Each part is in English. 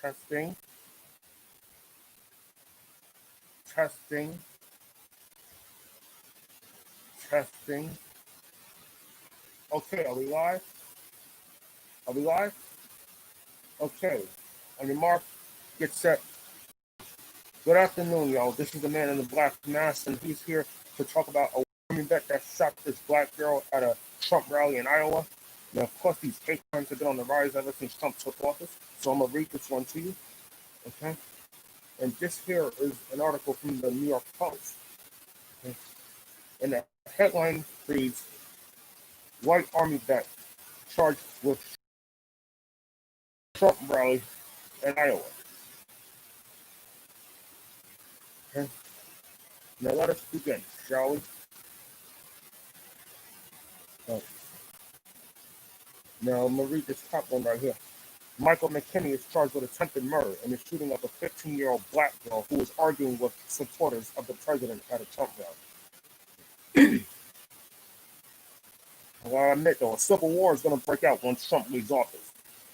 Testing, testing, testing. Okay, are we live? Are we live? Okay. On your mark, get set. Good afternoon, y'all. This is the man in the black mask, and he's here to talk about a woman vet that shot this black girl at a Trump rally in Iowa. Now, of course, these hate crimes have been on the rise ever since Trump took office, so I'm going to read this one to you. Okay? And this here is an article from the New York Post. Okay? And the headline reads, White Army vet charged with Trump rally in Iowa. Okay? Now let us begin, shall we? Now I'm going to read this top one right here. Michael McKinney is charged with attempted murder in the shooting of a 15-year-old black girl who was arguing with supporters of the president at a Trump rally. Well, I admit, though, a civil war is going to break out once Trump leaves office.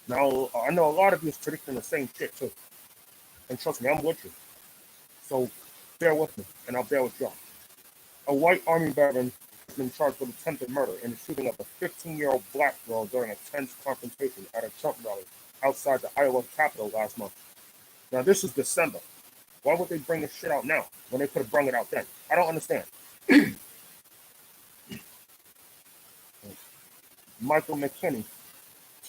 Now, I know a lot of you is predicting the same shit, too. And trust me, I'm with you. So, bear with me, and I'll bear with y'all. A white Army veteran has been charged with attempted murder in the shooting of a 15-year-old black girl during a tense confrontation at a Trump rally outside the Iowa Capitol last month. Now, this is December. Why would they bring this shit out now when they could have brought it out then? I don't understand. Michael McKinney,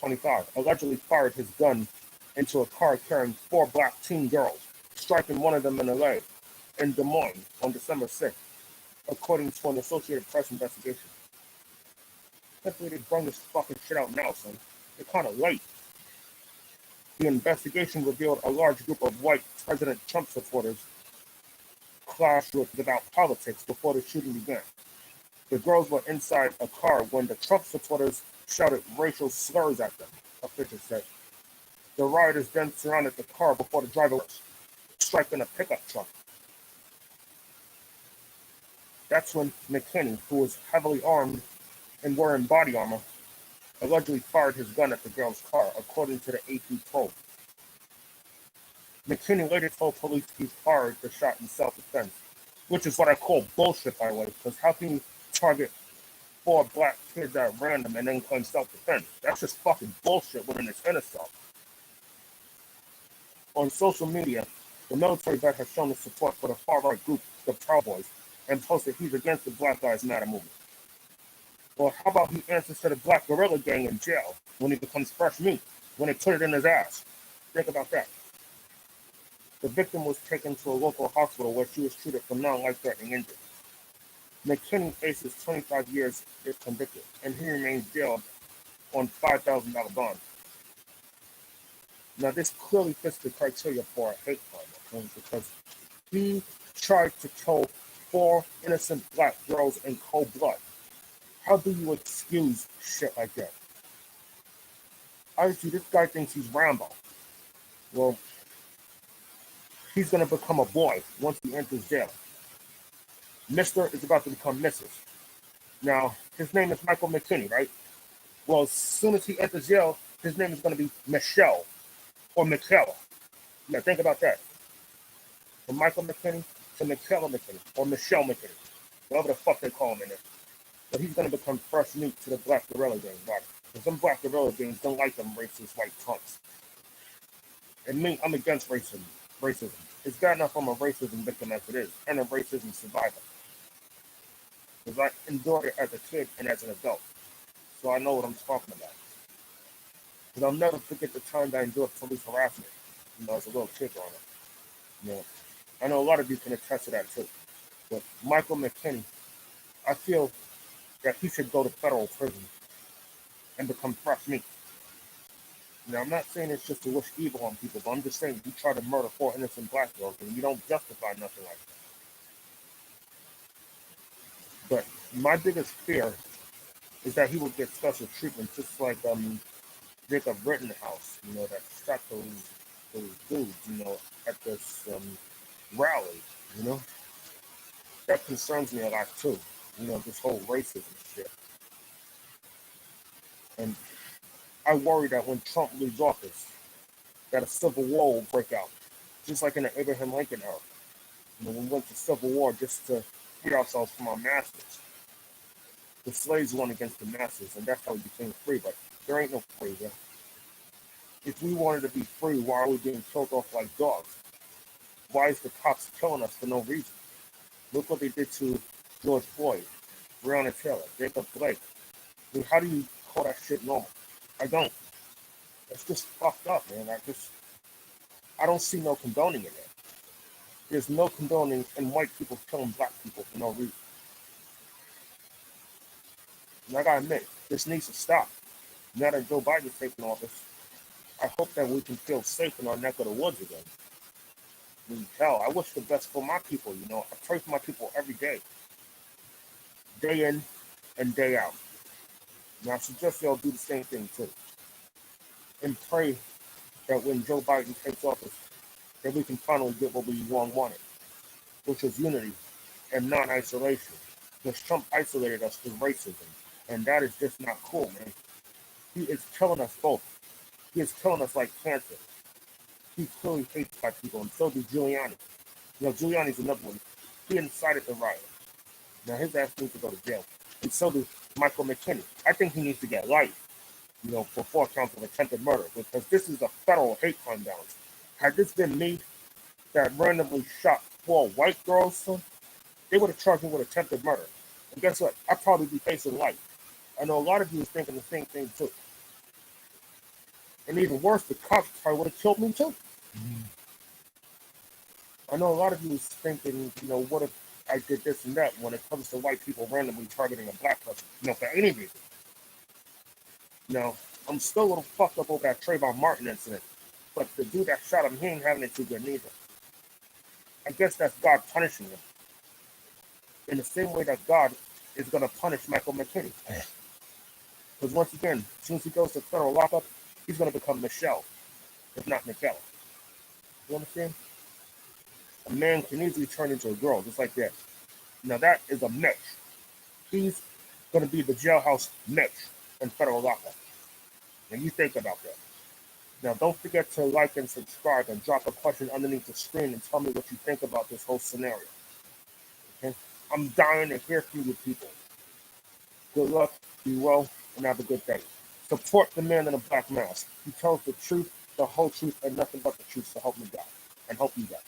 25, allegedly fired his gun into a car carrying 4 black teen girls, striking one of them in the leg in Des Moines on December 6th, according to an Associated Press investigation. Hopefully they bring this fucking shit out now, son. They're kind of late. The investigation revealed a large group of white President Trump supporters clashed about politics before the shooting began. The girls were inside a car when the Trump supporters shouted racial slurs at them, officials said. The rioters then surrounded the car before the driver was striking a pickup truck. That's when McKinney, who was heavily armed and wearing body armor, allegedly fired his gun at the girl's car, according to the AP poll. McKinney later told police he fired the shot in self-defense, which is what I call bullshit, by the way, because how can you target 4 black kids at random and then claim self-defense? That's just fucking bullshit within its inner self. On social media, the military vet has shown his support for the far-right group, the Proud Boys, and posted he's against the Black Lives Matter movement. Well, how about he answers to the Black Guerrilla Gang in jail when he becomes fresh meat, when they put it in his ass? Think about that. The victim was taken to a local hospital where she was treated for non-life-threatening injuries. McKinney faces 25 years if convicted, and he remains jailed on $5,000 bond. Now, this clearly fits the criteria for a hate crime, okay? Because he tried to kill 4 innocent black girls in cold blood. How do you excuse shit like that? Obviously, this guy thinks he's Rambo. Well, he's going to become a boy once he enters jail. Mr. is about to become Mrs. Now, his name is Michael McKinney, right? Well, as soon as he enters jail, his name is going to be Michelle or Michaela. Now, think about that. From Michael McKinney to Michaela McKinney or Michelle McKinney, whatever the fuck they call him in there. But he's going to become fresh meat to the Black Guerrilla Gang, right? Because some Black Guerrilla Gangs don't like them racist white punks. And me, I'm against racism. It's bad enough I'm a racism victim as it is, and a racism survivor. Because I endured it as a kid and as an adult. So I know what I'm talking about. Because I'll never forget the time that I endured police harassment, as a little kid growing up. I know a lot of you can attest to that too. But Michael McKinney, I feel that he should go to federal prison and become fresh meat. Now, I'm not saying it's just to wish evil on people, but I'm just saying you try to murder 4 innocent black girls and you don't justify nothing like that. But my biggest fear is that he will get special treatment, just like Jacob Rittenhouse, that shot those dudes, at this rally, That concerns me a lot too, this whole racism shit. And I worry that when Trump leaves office, that a civil war will break out, just like in the Abraham Lincoln era. We went to civil war just to free ourselves from our masters. The slaves won against the masters, and that's how we became free. But there ain't no free here. If we wanted to be free, why are we being killed off like dogs? Why is the cops killing us for no reason? Look what they did to George Floyd, Breonna Taylor, Jacob Blake. I mean, how do you call that shit normal? I don't. It's just fucked up, man. I don't see no condoning in it. There's no condoning in white people killing black people for no reason. And I gotta admit, this needs to stop. Now that Joe Biden's taking office, I hope that we can feel safe in our neck of the woods again. I mean, hell, I wish the best for my people, I pray for my people every day in and day out. And I suggest y'all do the same thing too. And pray that when Joe Biden takes office, that we can finally get what we long wanted, which is unity and non-isolation. Because Trump isolated us through racism, and that is just not cool, man. He is killing us both. He is killing us like cancer. He clearly hates black people, and so does Giuliani. Giuliani's another one. He incited the riot. Now his ass needs to go to jail. And so does Michael McKinney. I think he needs to get life, for 4 counts of attempted murder, because this is a federal hate crime balance. Had this been me that randomly shot 4 white girls, they would have charged me with attempted murder. And guess what? I'd probably be facing life. I know a lot of you is thinking the same thing too. And even worse, the cops probably would have killed me too. Mm-hmm. I know a lot of you is thinking, what if I did this and that when it comes to white people randomly targeting a black person, for any reason. I'm still a little fucked up over that Trayvon Martin incident, but the dude that shot him, he ain't having it too good neither. I guess that's God punishing him. In the same way that God is going to punish Michael McKinney. Because once again, as soon as he goes to federal lockup, he's going to become Michelle, if not Michelle. You understand? A man can easily turn into a girl, just like that. Now that is a Mitch. He's going to be the jailhouse Mitch in federal lockup. And you think about that. Now don't forget to like and subscribe and drop a question underneath the screen and tell me what you think about this whole scenario. Okay? I'm dying to hear from you people. Good luck, be well, and have a good day. Support the man in the black mask. He tells the truth, the whole truth, and nothing but the truth, so help me God. And help you God.